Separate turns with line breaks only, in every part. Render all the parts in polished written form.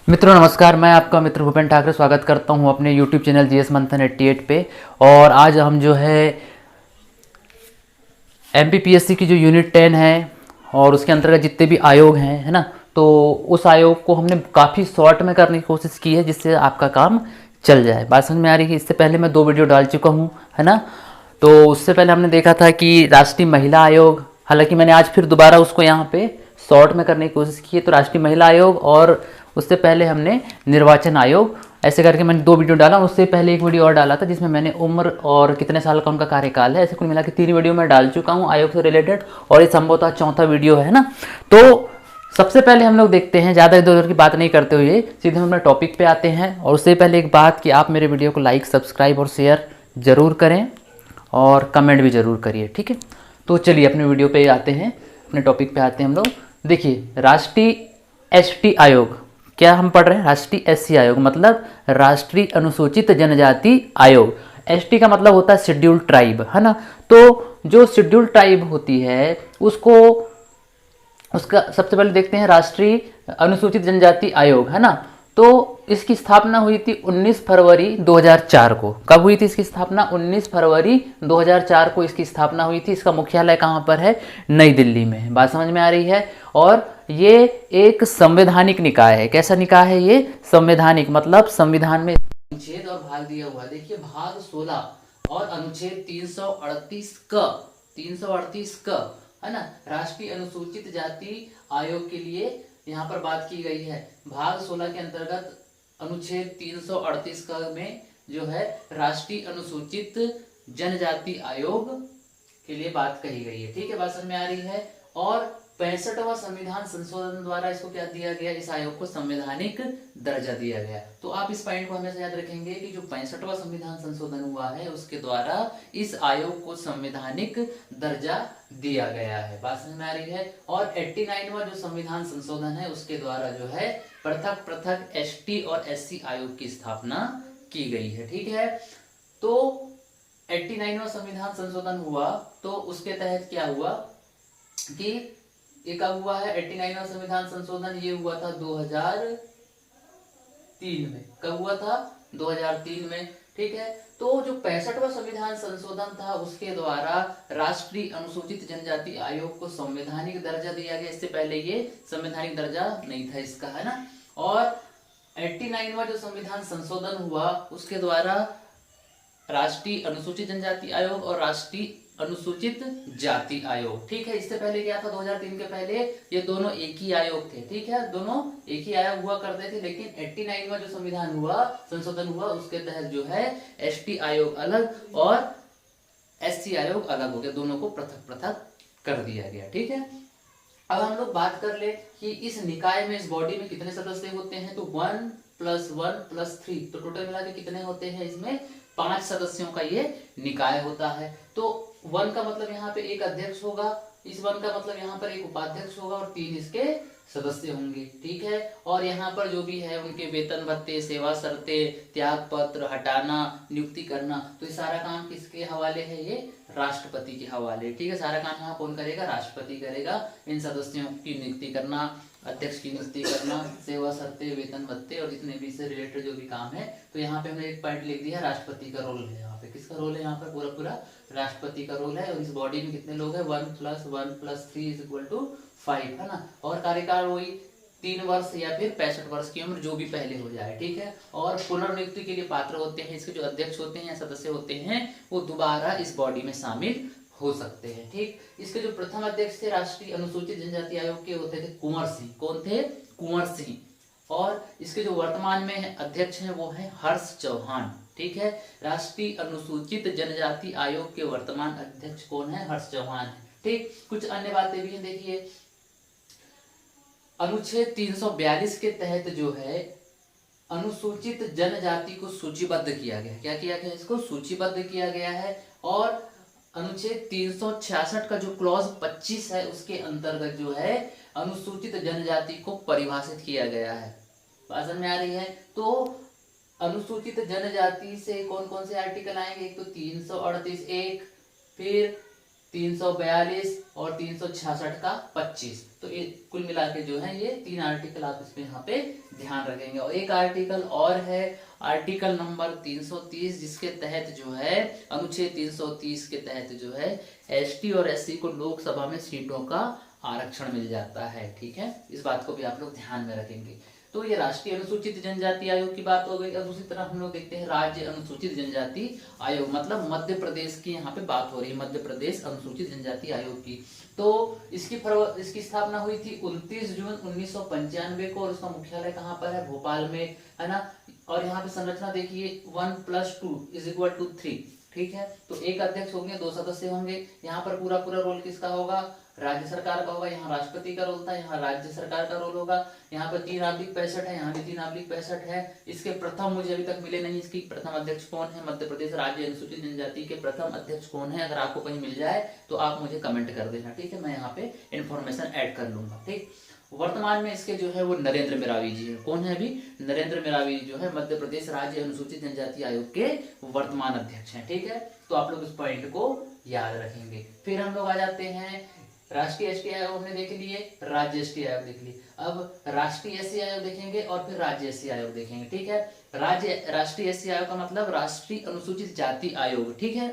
मित्रों नमस्कार, मैं आपका मित्र भूपेन ठाकरे स्वागत करता हूं अपने YouTube चैनल जीएस मंथन 88 पे। और आज हम जो है एमपीपीएससी की जो यूनिट 10 है और उसके अंतर्गत जितने भी आयोग हैं, है ना, तो उस आयोग को हमने काफ़ी शॉर्ट में करने की कोशिश की है जिससे आपका काम चल जाए। बात समझ में आ रही है? इससे पहले मैं 2 वीडियो डाल चुका हूँ, है ना। तो उससे पहले हमने देखा था कि राष्ट्रीय महिला आयोग, हालांकि मैंने आज फिर दोबारा उसको यहाँ पे शॉर्ट में करने की कोशिश की है। तो राष्ट्रीय महिला आयोग और उससे पहले हमने निर्वाचन आयोग, ऐसे करके मैंने 2 वीडियो डाला। उससे पहले एक वीडियो और डाला था जिसमें मैंने उम्र और कितने साल का उनका कार्यकाल है, ऐसे कुल मिला के 3 वीडियो मैं डाल चुका हूँ आयोग से रिलेटेड, और ये संभवतः चौथा वीडियो है ना। तो सबसे पहले हम लोग देखते हैं, ज़्यादा इधर उधर की बात नहीं करते हुए सीधे हम अपने टॉपिक पे आते हैं। और उससे पहले एक बात कि आप मेरे वीडियो को लाइक, सब्सक्राइब और शेयर ज़रूर करें और कमेंट भी ज़रूर करिए, ठीक है। तो चलिए अपने वीडियो पे आते हैं, अपने टॉपिक पे आते हैं हम लोग। देखिए, राष्ट्रीय एसटी आयोग, क्या हम पढ़ रहे हैं? राष्ट्रीय एससी आयोग मतलब राष्ट्रीय अनुसूचित जनजाति आयोग। एसटी का मतलब होता है शेड्यूल्ड ट्राइब, है ना। तो जो शेड्यूल्ड ट्राइब होती है उसको, उसका सबसे पहले देखते हैं राष्ट्रीय अनुसूचित जनजाति आयोग, है ना। तो इसकी स्थापना हुई थी 19 फरवरी 2004 को। कब हुई थी इसकी स्थापना? 19 फरवरी 2004 को इसकी स्थापना हुई थी। इसका मुख्यालय कहाँ पर है? नई दिल्ली में। बात समझ में आ रही है? और ये एक संवैधानिक निकाय है। कैसा निकाय है ये? संवैधानिक मतलब संविधान में अनुच्छेद और भाग दिया हुआ है। देखिए, भाग 16 और अनुच्छेद 338 क, 338 क, है ना, राष्ट्रीय अनुसूचित जाति आयोग के लिए यहाँ पर बात की गई है। भाग 16 के अंतर्गत अनुच्छेद 338 का में जो है राष्ट्रीय अनुसूचित जनजाति आयोग के लिए बात कही गई है, ठीक है। बात समझ में आ रही है? और 65वां संविधान संशोधन द्वारा इसको क्या दिया गया? इस आयोग को संवैधानिक दर्जा दिया गया। तो आप इस पॉइंट को हमेशा याद रखेंगे कि जो 65वां संविधान संशोधन हुआ है उसके द्वारा इस आयोग को संवैधानिक दर्जा दिया गया है। बात समझ में आ रही है? और 89वां जो संविधान संशोधन है उसके द्वारा जो है पृथक पृथक एसटी और एससी आयोग की स्थापना की गई है, ठीक है। तो 89वां संविधान संशोधन हुआ तो उसके तहत क्या हुआ कि ये कब हुआ है? 89वां संविधान संशोधन ये हुआ था 2003 में। कब हुआ था? 2003 में, ठीक है। तो जो 65वां संविधान संशोधन था उसके द्वारा राष्ट्रीय अनुसूचित जनजाति आयोग को संवैधानिक दर्जा दिया गया। इससे पहले ये संवैधानिक दर्जा नहीं था इसका, है ना। और 89वां जो संविधान संशोधन हुआ उसके द्वारा राष्ट्रीय अनुसूचित जनजाति आयोग और राष्ट्रीय अनुसूचित जाति आयोग, ठीक है। इससे पहले क्या था? 2003 के पहले ये दोनों एक ही आयोग थे, ठीक है। दोनों एक ही आयोग हुआ करते थे, लेकिन 89वां जो संविधान हुआ, संशोधन हुआ, उसके तहत जो है एसटी आयोग अलग और एससी आयोग अलग हो गया, दोनों को पृथक पृथक कर दिया गया, ठीक है। अब हम लोग बात कर ले कि इस निकाय में, इस बॉडी में कितने सदस्य होते हैं। तो 1 + 1 + 3, तो टोटल मिला के कितने होते हैं? इसमें 5 सदस्यों का ये निकाय होता है। तो 1 का मतलब यहाँ पे एक अध्यक्ष होगा, इस 1 का मतलब यहाँ पर एक उपाध्यक्ष होगा और 3 इसके सदस्य होंगे, ठीक है। और यहाँ पर जो भी है उनके वेतन भत्ते, सेवा शर्तें, त्याग पत्र हटाना, नियुक्ति करना, तो ये सारा काम किसके हवाले है? ये राष्ट्रपति के हवाले, ठीक है। सारा काम यहाँ कौन करेगा? राष्ट्रपति करेगा। इन सदस्यों की नियुक्ति करना, अध्यक्ष की नियुक्ति करना, सेवा शर्तें, वेतन भत्ते और जितने भी इससे रिलेटेड जो भी काम है। तो यहाँ पे हमने एक पॉइंट लिख दिया, राष्ट्रपति का रोल है। यहाँ पे किसका रोल है? यहाँ पर पूरा पूरा राष्ट्रपति का रोल है। और इस बॉडी में कितने लोग हैं? 1 + 1 + 3 = 5, है ना। और कार्यकाल वही 3 वर्ष या फिर 65 वर्ष की उम्र, जो भी पहले हो जाए, ठीक है। और पुनर्नियुक्ति के लिए पात्र होते हैं। इसके जो अध्यक्ष होते हैं या सदस्य होते हैं वो दोबारा इस बॉडी में शामिल हो सकते हैं, ठीक। इसके जो प्रथम अध्यक्ष थे राष्ट्रीय अनुसूचित जनजाति आयोग के, होते थे कुंवर सिंह। कौन थे? कुंवर सिंह। और इसके जो वर्तमान में अध्यक्ष हैं वो है हर्ष चौहान, ठीक है। राष्ट्रीय अनुसूचित जनजाति आयोग के वर्तमान अध्यक्ष कौन है? हर्ष चौहान है, ठीक। कुछ अन्य बातें भी हैं, देखिए। अनुच्छेद 342 के तहत जो है अनुसूचित जनजाति को सूचीबद्ध किया गया। क्या किया गया? इसको सूचीबद्ध किया गया है। और अनुच्छेद 366 का जो क्लॉज 25 है उसके अंतर्गत जो है अनुसूचित जनजाति को परिभाषित किया गया है। बात समझ में आ रही है? तो अनुसूचित जनजाति से कौन कौन से आर्टिकल आएंगे? एक तो 338 एक, फिर 342 और 366 का 25। तो ये कुल मिला के जो है ये 3 आर्टिकल आप इसमें यहाँ पे ध्यान रखेंगे। और एक आर्टिकल और है, आर्टिकल नंबर 330, जिसके तहत जो है अनुच्छेद 330 के तहत जो है एसटी और एससी को लोकसभा में सीटों का आरक्षण मिल जाता है। ठीक है, इस बात को भी आप लोग ध्यान में रखेंगे। तो ये राष्ट्रीय अनुसूचित जनजाति आयोग की बात हो गई। अब दूसरी तरफ हम लोग देखते हैं राज्य अनुसूचित जनजाति आयोग, मतलब मध्य प्रदेश की यहाँ पे बात हो रही है, मध्य प्रदेश अनुसूचित जनजाति आयोग की। तो इसकी स्थापना हुई थी 29 जून 1995 को, और उसका मुख्यालय कहाँ पर है, भोपाल में, है ना। और यहाँ पे संरचना देखिए 1+2=3। ठीक है, तो एक अध्यक्ष होंगे, 2 सदस्य होंगे। यहाँ पर पूरा रोल किसका होगा, राज्य सरकार का होगा। यहाँ राष्ट्रपति का रोल था, यहाँ राज्य सरकार का रोल होगा। यहाँ पर 3/65 है, यहाँ भी 3/65 है। इसके प्रथम मुझे अभी तक मिले नहीं, इसकी प्रथम अध्यक्ष कौन है, मध्य प्रदेश राज्य अनुसूचित जनजाति के प्रथम अध्यक्ष कौन है। अगर आपको कहीं मिल जाए तो आप मुझे कमेंट कर देना, ठीक है, मैं यहाँ पे इन्फॉर्मेशन ऐड कर लूंगा। ठीक, वर्तमान में इसके जो है वो नरेंद्र मेरावी जी है। कौन है अभी, नरेंद्र मेरावी जो है मध्य प्रदेश राज्य अनुसूचित जनजाति आयोग के वर्तमान अध्यक्ष हैं। ठीक है, तो आप लोग इस पॉइंट को याद रखेंगे। फिर हम लोग आ जाते हैं राष्ट्रीय एसटी आयोग हमने देख लिए, राज्य एसटी आयोग देख लिए। अब राष्ट्रीय एससी आयोग देखेंगे और फिर राज्य एससी आयोग देखेंगे। ठीक है, राष्ट्रीय एससी आयोग का मतलब राष्ट्रीय अनुसूचित जाति आयोग। ठीक है,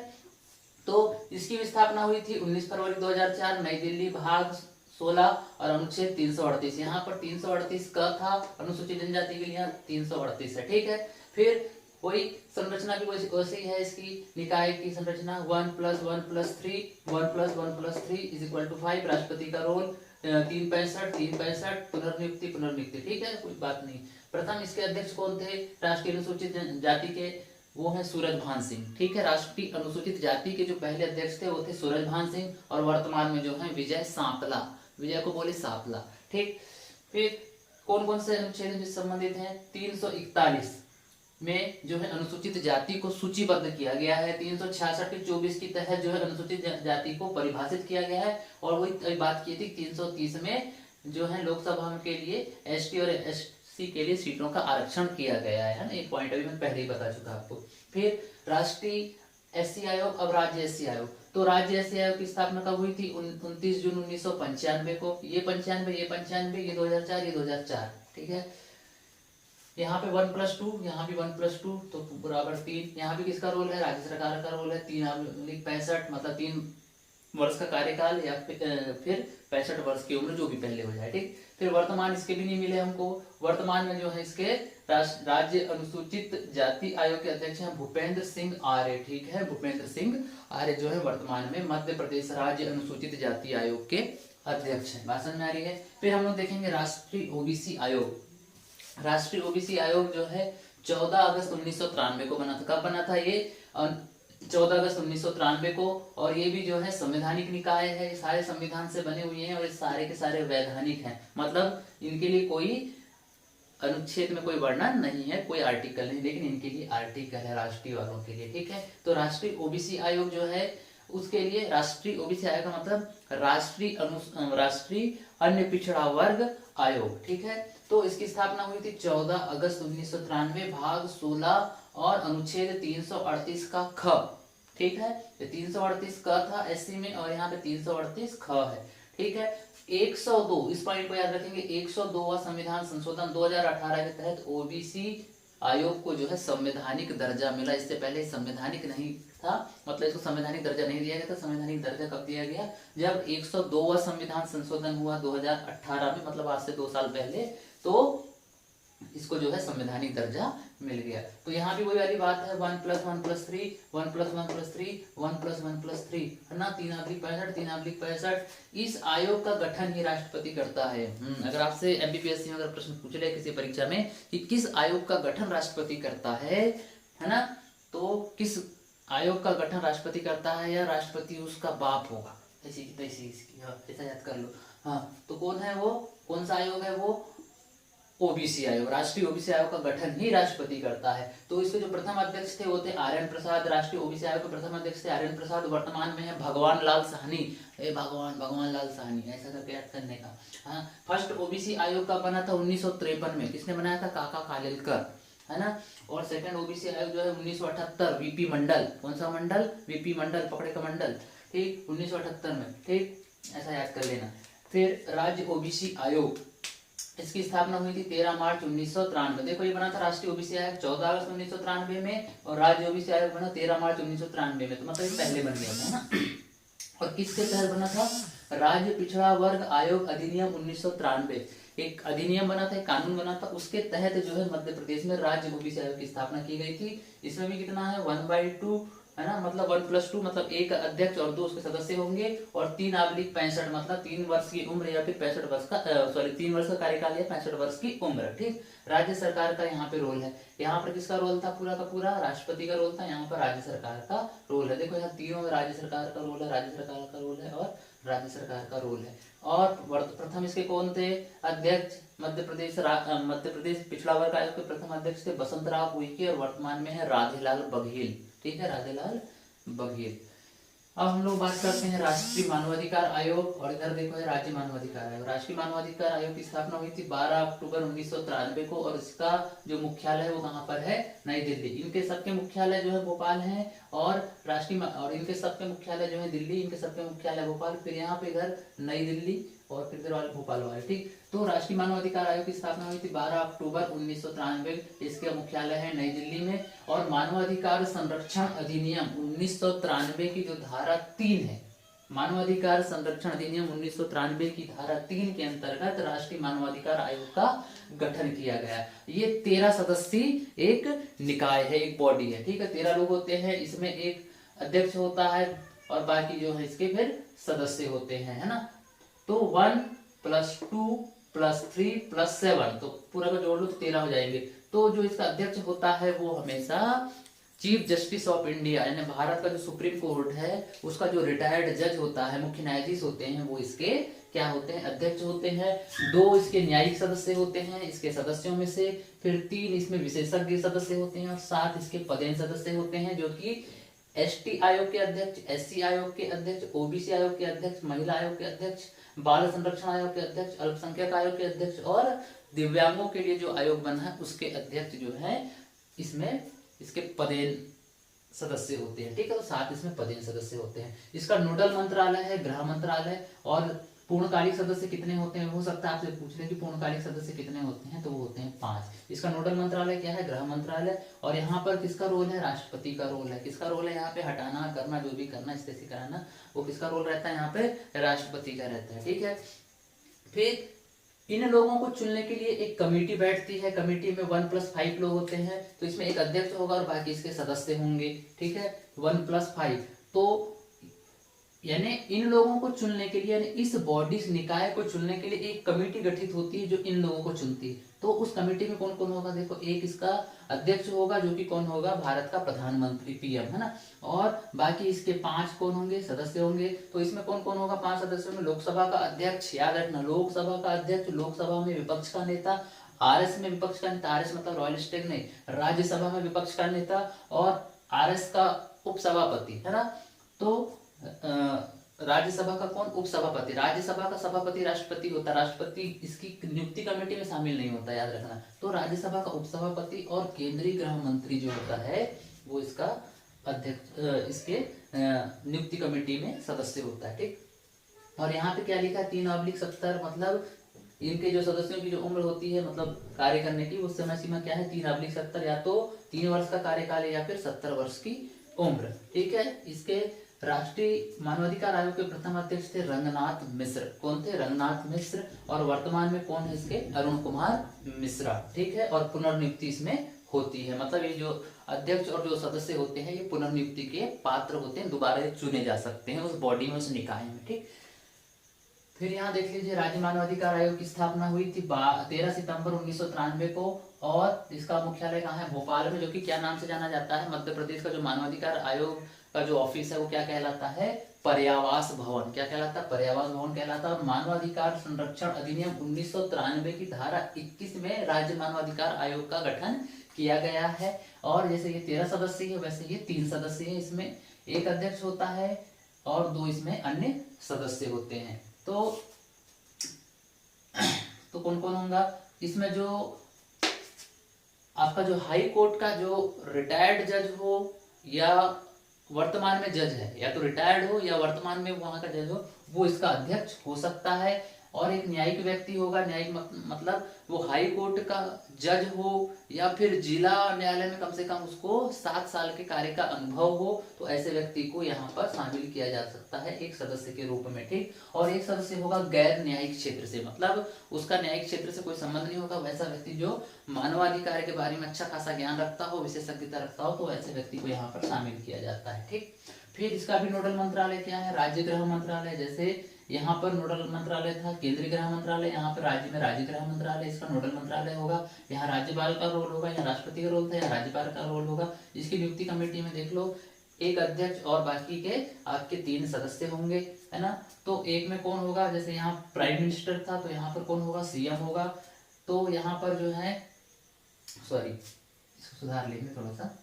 तो इसकी भी स्थापना हुई थी 19 फरवरी 2004, नई दिल्ली, भाग 16 और अनुच्छेद 338। यहाँ पर 338 का था अनुसूचित जनजाति के लिए, यहाँ 338 है। ठीक है, फिर वही संरचना भी वैसे ही है इसकी, निकाय की संरचना 1+1+3 1+1+3 = 5। राष्ट्रपति का रोल 365 पुनर्नियुक्ति। ठीक है, कोई बात नहीं। प्रथम इसके अध्यक्ष कौन थे, राष्ट्रीय अनुसूचित जाति के, वो है सूरजभान सिंह। ठीक है, राष्ट्रीय अनुसूचित जाति के जो पहले अध्यक्ष थे वो थे सूरजभान सिंह, और वर्तमान में जो है विजय सांपला, विजय को बोले सांपला। ठीक, फिर कौन कौन से अनुच्छेद से संबंधित हैं, 341 में जो है अनुसूचित जाति को सूचीबद्ध किया गया है। 366 के 24 की तहत जो है अनुसूचित जाति को परिभाषित किया गया है। और वही बात की थी 330 में जो है लोकसभा के लिए एसटी और एससी के लिए सीटों का आरक्षण किया गया है ना। एक पॉइंट अभी मैं पहले ही बता चुका आपको। फिर राष्ट्रीय एससी आयोग, अब राज्य एससी आयोग। तो राज्य एससी आयोग की स्थापना कब हुई थी, 29 जून 1995 को। ये 95, ये 95, ये 2004, ये 2004। ठीक है, यहाँ पे 1+2, यहाँ भी 1+2, तो बराबर 3। यहाँ भी किसका रोल है, राज्य सरकार का रोल है। 3/65 मतलब 3 वर्ष का कार्यकाल, या फिर 65 वर्ष की उम्र, जो भी पहले हो जाए। ठीक, फिर वर्तमान इसके भी नहीं मिले हमको। वर्तमान में जो है इसके राज्य अनुसूचित जाति आयोग के अध्यक्ष हैं भूपेंद्र सिंह आर्य। ठीक है, भूपेंद्र सिंह आर्य जो है वर्तमान में मध्य प्रदेश राज्य अनुसूचित जाति आयोग के अध्यक्ष हैं। बात समझ में आ रही है। फिर हम लोग देखेंगे राष्ट्रीय ओबीसी आयोग। राष्ट्रीय ओबीसी आयोग जो है 14 अगस्त 1993 को बना था। कब बना था ये, 14 अगस्त 1993 को। और ये भी जो है संवैधानिक निकाय है, ये सारे संविधान से बने हुए हैं और ये सारे के सारे वैधानिक हैं। मतलब इनके लिए कोई अनुच्छेद में कोई वर्णन नहीं है, कोई आर्टिकल नहीं, लेकिन इनके लिए आर्टिकल है राष्ट्रीय वालों के लिए। ठीक है, तो राष्ट्रीय ओबीसी आयोग जो है उसके लिए राष्ट्रीय ओबीसी आयोग का मतलब राष्ट्रीय अन्य पिछड़ा वर्ग आयोग। ठीक है, तो इसकी स्थापना हुई थी 14 अगस्त 1993, भाग 16 और अनुच्छेद 338 का ख। ठीक है, 338 का था एससी में, और यहाँ पे 338 ख है। ठीक है, 102, इस पॉइंट को याद रखेंगे, 102वां संविधान संशोधन 2018 के तहत ओबीसी आयोग को जो है संवैधानिक दर्जा मिला। इससे पहले संवैधानिक नहीं था, मतलब इसको संवैधानिक दर्जा नहीं दिया गया था। संवैधानिक दर्जा कब दिया गया, जब 102वां संविधान संशोधन हुआ 2018 में, मतलब आज से 2 साल पहले, तो इसको जो है संवैधानिक दर्जा मिल गया। तो यहाँ भी वही वाली बात है, 1+1+3 1+1+3 1+1+3 है ना, 3/65 3/65। इस आयोग का गठन ही राष्ट्रपति करता है। अगर आपसे एमपीपीएससी में अगर प्रश्न पूछ ले किसी परीक्षा में कि किस आयोग का गठन राष्ट्रपति करता है ना, तो किस आयोग का गठन राष्ट्रपति करता है या राष्ट्रपति उसका बाप होगा, ऐसा याद कर लो। हाँ, तो कौन है वो, कौन सा आयोग है वो, ओबीसी आयोग। राष्ट्रीय ओबीसी आयोग का गठन ही राष्ट्रपति करता है। तो इसके जो प्रथम अध्यक्ष थे वो थे आर्यन प्रसाद। राष्ट्रीय ओबीसी आयोग के प्रथम अध्यक्ष थे आर्यन प्रसाद। वर्तमान में है भगवान लाल साहनी। भगवान लाल साहनी, ऐसा करके याद करने का। हाँ, फर्स्ट ओबीसी आयोग का बना था 1953 में। किसने बनाया था, काका कालेलकर, है ना। और सेकंड ओबीसी आयोग जो है 1978, वीपी मंडल। कौन सा मंडल, वीपी मंडल, पकड़े का मंडल। ठीक, 1978 में, ठीक, ऐसा याद कर लेना। फिर राज्य ओबीसी आयोग, इसकी स्थापना हुई थी 13 मार्च 1993। देखो ये बना था राष्ट्रीय ओबीसी आयोग 14 अगस्त 1993 में, और राज्य ओबीसी आयोग बना 13 मार्च 1993 में, तो मतलब ये पहले बन गया था ना। और किसके तहत बना था? राज्य पिछड़ा वर्ग आयोग अधिनियम 1993, एक अधिनियम बना था, एक कानून बना था, उसके तहत जो है मध्य प्रदेश में राज्य ओबीसी आयोग की स्थापना की गई थी। इसमें भी कितना है 1/2 है ना, मतलब 1+2, मतलब एक अध्यक्ष और 2 उसके सदस्य होंगे, और 3/65 मतलब 3 वर्ष की उम्र या फिर 65 वर्ष का 3 वर्ष का कार्यकाल या 65 वर्ष की उम्र, ठीक। राज्य सरकार का यहाँ पे रोल है, यहाँ पर किसका रोल था? पूरा का पूरा राष्ट्रपति का रोल था, यहाँ पर राज्य सरकार का रोल है। देखो यहाँ तीनों में राज्य सरकार का रोल है, राज्य सरकार का रोल है और राज्य सरकार का रोल है। और प्रथम इसके कौन थे अध्यक्ष? मध्य प्रदेश पिछड़ा वर्ग आयोग के प्रथम अध्यक्ष थे बसंत राव उइके, और वर्तमान में है राधेलाल बघेल, ठीक है, राधेलाल बघेल। अब हम लोग बात करते हैं राष्ट्रीय मानवाधिकार आयोग, और इधर देखो है राज्य मानवाधिकार आयोग। राष्ट्रीय मानवाधिकार आयोग की स्थापना हुई थी 12 अक्टूबर 1993 को, और इसका जो मुख्यालय है वो कहाँ पर है? नई दिल्ली। इनके सबके मुख्यालय जो है भोपाल है, और और इनके सबके मुख्यालय जो है दिल्ली, इनके सबके मुख्यालय भोपाल, फिर यहाँ पे इधर नई दिल्ली, और फिर इधर वाले भोपाल वाले, ठीक। तो राष्ट्रीय मानवाधिकार आयोग की स्थापना हुई थी 12 अक्टूबर 1993, इसका मुख्यालय है नई दिल्ली में। और मानवाधिकार संरक्षण अधिनियम 1993 की जो धारा 3 है, मानवाधिकार संरक्षण अधिनियम 1993 की धारा 3 के अंतर्गत राष्ट्रीय मानवाधिकार आयोग का गठन किया गया। ये 13 सदस्यीय एक निकाय है, एक बॉडी है, ठीक है, 13 लोग होते हैं, इसमें एक अध्यक्ष होता है और बाकी जो है इसके फिर सदस्य होते हैं, है ना। तो 1+2+3+7, तो पूरा का जोड़ लो तो 13 हो जाएंगे। तो जो इसका अध्यक्ष होता है वो हमेशा चीफ जस्टिस ऑफ इंडिया, यानी भारत का जो सुप्रीम कोर्ट है उसका जो रिटायर्ड जज होता है, मुख्य न्यायाधीश होते हैं, वो इसके क्या होते हैं? अध्यक्ष होते हैं। 2 इसके न्यायिक सदस्य होते हैं इसके सदस्यों में से, फिर 3 इसमें विशेषज्ञ सदस्य होते हैं, और 7 इसके पदेन सदस्य होते हैं, जो कि एसटी आयोग के अध्यक्ष, एससी आयोग के अध्यक्ष, ओबीसी आयोग के अध्यक्ष, महिला आयोग के अध्यक्ष, बाल संरक्षण आयोग के अध्यक्ष, अल्पसंख्यक आयोग के अध्यक्ष, और दिव्यांगों के लिए जो आयोग बना है उसके अध्यक्ष जो है इसमें इसके पदेन सदस्य होते हैं, ठीक है। तो 7 इसमें पदेन सदस्य होते हैं। इसका नोडल मंत्रालय है गृह मंत्रालय। और पूर्णकालिक सदस्य कितने होते हैं? हो सकता है आपसे पूछ ले कि पूर्णकालिक सदस्य कितने होते हैं, तो वो होते हैं 5। इसका नोडल मंत्रालय क्या है? गृह मंत्रालय। और यहाँ पर किसका रोल है? राष्ट्रपति का रोल है। किसका रोल है यहाँ पे? हटाना, करना, जो भी करना, स्थिति कराना, वो किसका रोल रहता है यहाँ पे? राष्ट्रपति का रहता है, ठीक है। फिर इन लोगों को चुनने के लिए एक कमेटी बैठती है। कमेटी में 1+5 लोग होते हैं, तो इसमें एक अध्यक्ष होगा और बाकी इसके सदस्य होंगे, ठीक है, 1+5। तो यानी इन लोगों को चुनने के लिए, यानी इस बॉडी, इस निकाय को चुनने के लिए एक कमेटी गठित होती है जो इन लोगों को चुनती है। तो उस कमेटी में कौन कौन होगा? देखो, एक इसका अध्यक्ष होगा जो कि कौन होगा? भारत का प्रधानमंत्री, पीएम, है ना। और बाकी इसके 5 कौन होंगे? सदस्य होंगे। तो इसमें कौन कौन होगा? 5 सदस्यों में लोकसभा का अध्यक्ष, याद रखना, लोकसभा का अध्यक्ष, लोकसभा में विपक्ष का नेता, आरएस में विपक्ष का नेता, आरएस मतलब रॉयल स्टेट नहीं, राज्यसभा में विपक्ष का नेता, और आरएस का उपसभापति, है ना। तो राज्यसभा का कौन? उपसभापति। राज्यसभा का सभापति राष्ट्रपति होता है, राष्ट्रपति इसकी नियुक्ति कमेटी में शामिल नहीं होता, याद रखना। तो राज्यसभा का उपसभापति और केंद्रीय गृह मंत्री जो होता है वो इसका अध्यक्ष, इसके नियुक्ति कमेटी में सदस्य होता है, ठीक। और यहाँ पे क्या लिखा है? 3/70, मतलब इनके जो सदस्यों की जो उम्र होती है, मतलब कार्य करने की, वो समय सीमा क्या है? 3/70, या तो 3 वर्ष का कार्यकाल है या फिर 70 वर्ष की उम्र, ठीक है। इसके राष्ट्रीय मानवाधिकार आयोग के प्रथम अध्यक्ष थे रंगनाथ मिश्र। कौन थे? रंगनाथ मिश्र। और वर्तमान में कौन है इसके? अरुण कुमार मिश्रा, ठीक है। और पुनर्नियुक्ति इसमें होती है, मतलब ये जो अध्यक्ष और जो सदस्य होते हैं ये पुनर्नियुक्ति के पात्र होते हैं, दोबारा चुने जा सकते हैं उस बॉडी में, उस निकाय में, ठीक। फिर यहाँ देख लीजिए, राज्य मानवाधिकार आयोग की स्थापना हुई थी 13 सितंबर 1993 को, और इसका मुख्यालय कहाँ है? भोपाल में, जो कि क्या नाम से जाना जाता है? मध्य प्रदेश का जो मानवाधिकार आयोग का जो ऑफिस है वो क्या कहलाता है? पर्यावास भवन। क्या कहलाता है? पर्यावास भवन कहलाता है। और मानवाधिकार संरक्षण अधिनियम 1993 की धारा 21 में राज्य मानवाधिकार आयोग का गठन किया गया है। और जैसे ये 13 सदस्य है, वैसे ये 3 सदस्य है। इसमें एक अध्यक्ष होता है और 2 इसमें अन्य सदस्य होते हैं। तो कौन कौन होगा इसमें? जो आपका जो हाई कोर्ट का जो रिटायर्ड जज हो, या वर्तमान में जज है, या तो रिटायर्ड हो या वर्तमान में वहां का जज हो, वो इसका अध्यक्ष हो सकता है। और एक न्यायिक व्यक्ति होगा, न्यायिक मतलब वो हाई कोर्ट का जज हो या फिर जिला न्यायालय में कम से कम उसको 7 साल के कार्य का अनुभव हो, तो ऐसे व्यक्ति को यहाँ पर शामिल किया जा सकता है एक सदस्य के रूप में, ठीक। और एक सदस्य होगा गैर न्यायिक क्षेत्र से, मतलब उसका न्यायिक क्षेत्र से कोई संबंध नहीं होगा, वैसा व्यक्ति जो मानवाधिकार के बारे में अच्छा खासा ज्ञान रखता हो, विशेषज्ञता रखता हो, तो ऐसे व्यक्ति को यहाँ पर शामिल किया जाता है, ठीक। फिर इसका भी नोडल मंत्रालय क्या है, राज्य गृह मंत्रालय। जैसे यहाँ पर नोडल मंत्रालय था केंद्रीय गृह मंत्रालय, यहाँ पर राज्य में राज्य गृह मंत्रालय इसका नोडल मंत्रालय होगा। यहाँ राज्यपाल का रोल होगा, यहाँ राष्ट्रपति का रोल था, यहाँ राज्यपाल का रोल होगा। इसकी नियुक्ति कमेटी में देख लो, एक अध्यक्ष और बाकी के आपके 3 सदस्य होंगे, है ना। तो एक में कौन होगा, जैसे यहाँ प्राइम मिनिस्टर था, तो यहाँ पर कौन होगा, सीएम होगा। तो यहाँ पर जो है, सॉरी इसको सुधार लेंगे थोड़ा सा,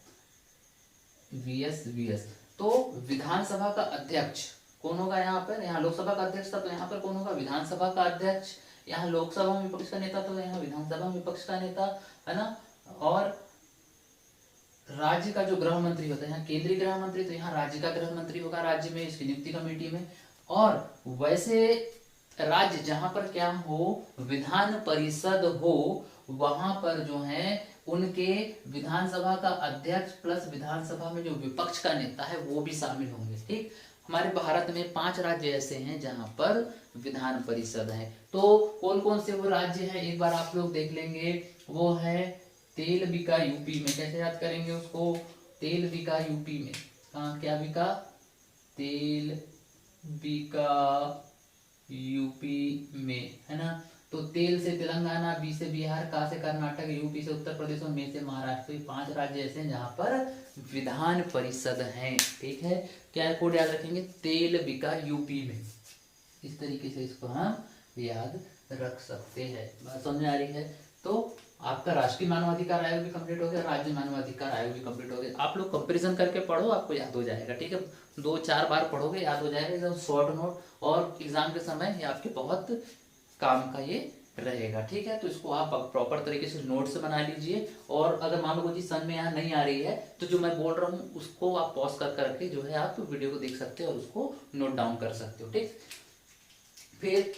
वीएस। तो विधानसभा का अध्यक्ष कौन होगा यहाँ पर, यहाँ लोकसभा का अध्यक्ष था, तो यहाँ पर कौन होगा, विधानसभा का अध्यक्ष। यहाँ लोकसभा में विपक्ष का नेता, तो यहाँ विधानसभा में विपक्ष का नेता, है ना। और राज्य का जो गृह मंत्री होता है, यहाँ केंद्रीय गृह मंत्री, तो यहाँ राज्य का गृह मंत्री होगा राज्य में, इसकी नियुक्ति कमेटी में। और वैसे राज्य जहां पर क्या हो, विधान परिषद हो, वहां पर जो है उनके विधानसभा का अध्यक्ष प्लस विधानसभा में जो विपक्ष का नेता है वो भी शामिल होंगे, ठीक। हमारे भारत में 5 राज्य ऐसे हैं जहां पर विधान परिषद है। तो कौन कौन से वो राज्य हैं एक बार आप लोग देख लेंगे। वो है तेल बिका यूपी में, कैसे याद करेंगे उसको, तेल बिका यूपी में, कहाँ क्या बिका, तेल बिका यूपी में, है ना। तो तेल से तेलंगाना, बी से बिहार, का से कर्नाटक, यूपी से उत्तर प्रदेश और में से महाराष्ट्र। तो ये 5 राज्य ऐसे हैं जहां पर विधान परिषद हैं, ठीक है। क्या कोड याद रखेंगे, तेल बिका यूपी में, इस तरीके से इसको हम याद रख सकते हैं। बात समझ आ रही है। तो आपका राष्ट्रीय मानवाधिकार आयोग भी कंप्लीट हो गया, राज्य मानवाधिकार आयोग भी कंप्लीट हो गया। आप लोग कंपैरिजन करके पढ़ो, आपको याद हो जाएगा, ठीक है। 2-4 बार पढ़ोगे याद हो जाएगा, एकदम शॉर्ट नोट, और एग्जाम के समय ये आपके बहुत काम का ये रहेगा, ठीक है। तो इसको आप प्रॉपर तरीके से नोट्स बना लीजिए, और अगर मान लो कोई चीज समझ में यहाँ नहीं आ रही है तो जो मैं बोल रहा हूँ उसको आप पॉज कर करके जो है आप वीडियो को देख सकते हो और उसको नोट डाउन कर सकते हो, ठीक। फिर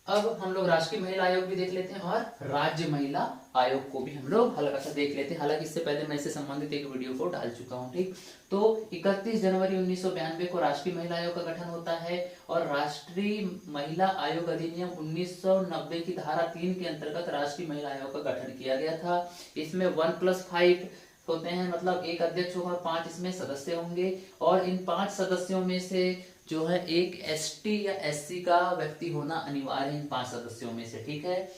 अब हम लोग राष्ट्रीय महिला आयोग भी देख लेते हैं और राज्य महिला आयोग को भी हम लोग हल्का सा देख लेते हैं। हालांकि इससे पहले मैं इससे संबंधित एक वीडियो को डाल चुका हूं, ठीक। तो 31 जनवरी 1992 को राष्ट्रीय महिला आयोग का गठन होता है, और राष्ट्रीय महिला आयोग अधिनियम 1990 की धारा 3 के अंतर्गत राष्ट्रीय महिला आयोग का गठन किया गया था। इसमें 1+5 होते हैं, मतलब एक अध्यक्ष होगा, 5 इसमें सदस्य होंगे, और इन 5 सदस्यों में से जो है एक एसटी या एससी का व्यक्ति होना अनिवार्य है इन 5 सदस्यों में से, ठीक है।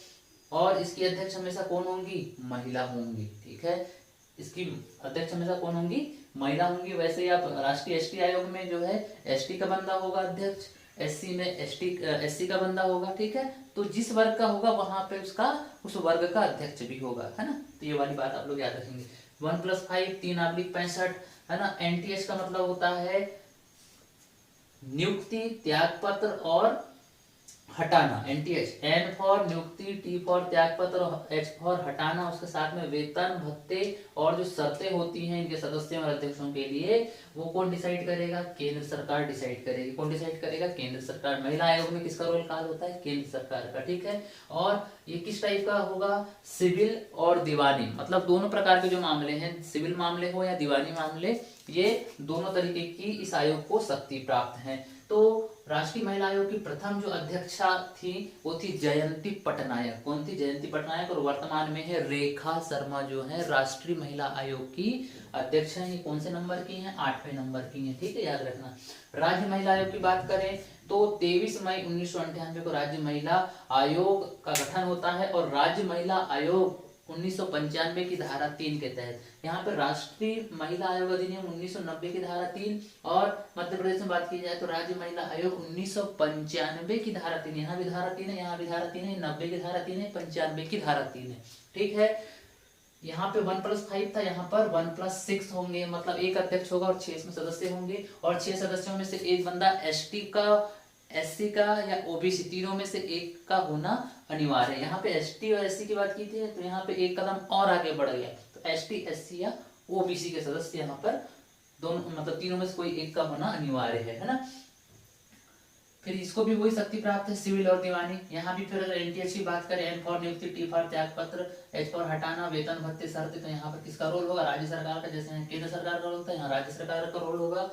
और इसकी अध्यक्ष हमेशा कौन होंगी, महिला होंगी, ठीक है। इसकी अध्यक्ष हमेशा कौन होंगी, महिला होंगी। वैसे ही आप राष्ट्रीय एसटी आयोग में जो है एसटी का बंदा होगा अध्यक्ष, एससी में एससी का बंदा होगा, ठीक है। तो जिस वर्ग का होगा वहां पे उसका उस वर्ग का अध्यक्ष भी होगा, है ना। तो ये वाली बात आप लोग याद रखेंगे। 1+5 3/65, है ना। एनटीएच का मतलब होता है नियुक्ति, त्यागपत्र और हटाना। एनटीएच, एन फॉर नियुक्ति, टी फॉर त्यागपत्र और एच फॉर हटाना। उसके साथ में वेतन, भत्ते और जो शर्तें होती हैं इनके सदस्यों और अध्यक्षों के लिए, वो कौन डिसाइड करेगा, केंद्र सरकार डिसाइड करेगी। कौन डिसाइड करेगा, केंद्र सरकार। महिला आयोग में किसका रोल काल होता है, केंद्र सरकार का, ठीक है। और ये किस टाइप का होगा, सिविल और दीवानी, मतलब दोनों प्रकार के जो मामले हैं, सिविल मामले हो या दीवानी मामले, ये दोनों तरीके की इस आयोग को शक्ति प्राप्त है। तो राष्ट्रीय महिला आयोग की प्रथम जो अध्यक्षा थी वो थी जयंती पटनायक। कौन थी, जयंती पटनायक। और वर्तमान में है रेखा शर्मा, जो है राष्ट्रीय महिला आयोग की अध्यक्ष है। ये कौन से नंबर की हैं, 8वें नंबर की हैं, ठीक है, याद रखना। राज्य महिला आयोग की बात करें तो 23 मई 1998 को राज्य महिला आयोग का गठन होता है, और राज्य महिला आयोग 1995 की धारा 3 के तहत, यहाँ पर राष्ट्रीय महिला आयोग अधिनियम 1990 की धारा 3, और मध्य प्रदेश में बात की जाए तो राज्य महिला आयोग 1995 की धारा 3, यहाँ भी धारा 3 है, यहाँ भी धारा 3 है, 90 की धारा 3 है, 95 की धारा 3 है, ठीक है। यहाँ पे 1+5 था, यहाँ पर 1+6 होंगे, मतलब एक अध्यक्ष होगा और 6 इसमें सदस्य होंगे, और 6 सदस्यों में से एक बंदा एसटी का, एससी का या ओबीसी, तीनों में से एक का होना अनिवार्य है। यहाँ पे एसटी और एससी की बात की थी, तो यहाँ पे एक कदम और आगे बढ़ गया, तो एसटी, एससी या ओबीसी के सदस्य यहाँ पर दोनों मतलब तीनों में से कोई एक का होना अनिवार्य है ना। फिर इसको भी वही शक्ति प्राप्त है, सिविल और दीवानी। यहाँ भी फिर एनटीएच की बात करें, एन फॉर नियुक्ति, टी फॉर त्याग पत्र, एच फॉर हटाना, वेतन भत्ते शर्त, तो यहाँ पर किसका रोल होगा, राज्य सरकार का। जैसे केंद्र सरकार का रोल था, यहाँ राज्य सरकार का रोल होगा।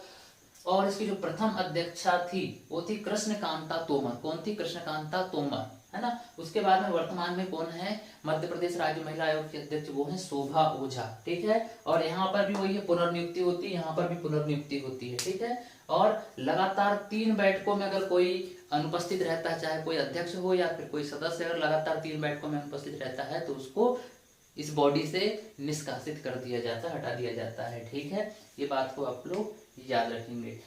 और इसकी जो प्रथम अध्यक्षा थी वो थी कृष्णकांता तोमर। कौन थी, कृष्णकांता तोमर, है ना। उसके बाद में वर्तमान में कौन है, मध्य प्रदेश राज्य महिला आयोग की अध्यक्ष वो है शोभा ओझा, ठीक है। और यहाँ पर भी वही है, पुनर्नियुक्ति होती है, यहाँ पर भी पुनर्नियुक्ति होती है, ठीक है। और लगातार 3 बैठकों में अगर कोई अनुपस्थित रहता है, चाहे कोई अध्यक्ष हो या फिर कोई सदस्य, अगर लगातार 3 बैठकों में अनुपस्थित रहता है तो उसको इस बॉडी से निष्कासित कर दिया जाता है, हटा दिया जाता है, ठीक है। ये बात को आप लोग याद रखेंगे।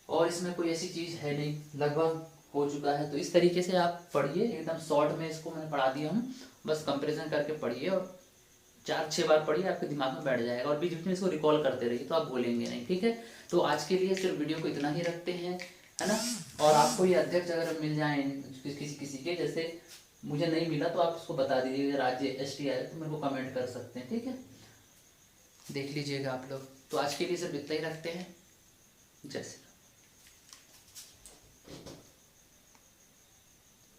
और इसमें कोई ऐसी चीज है नहीं, लगभग हो चुका है। तो इस तरीके से आप पढ़िए, एकदम शॉर्ट में इसको मैंने पढ़ा दिया हूँ, बस कंपैरिजन करके पढ़िए और 4-6 बार पढ़िए, आपके दिमाग में बैठ जाएगा। और बीच बीच में इसको रिकॉल करते रहिए तो आप भूलेंगे नहीं, ठीक है। तो आज के लिए सिर्फ वीडियो को इतना ही रखते हैं, है ना। और आपको ये अध्यक्ष अगर मिल जाए किसी के, जैसे मुझे नहीं मिला तो आप उसको बता दीजिए, राज्य ST आए तो मेरे को कमेंट कर सकते हैं, ठीक है। देख लीजिएगा आप लोग। तो आज के लिए सिर्फ इतना ही रखते हैं। जैसे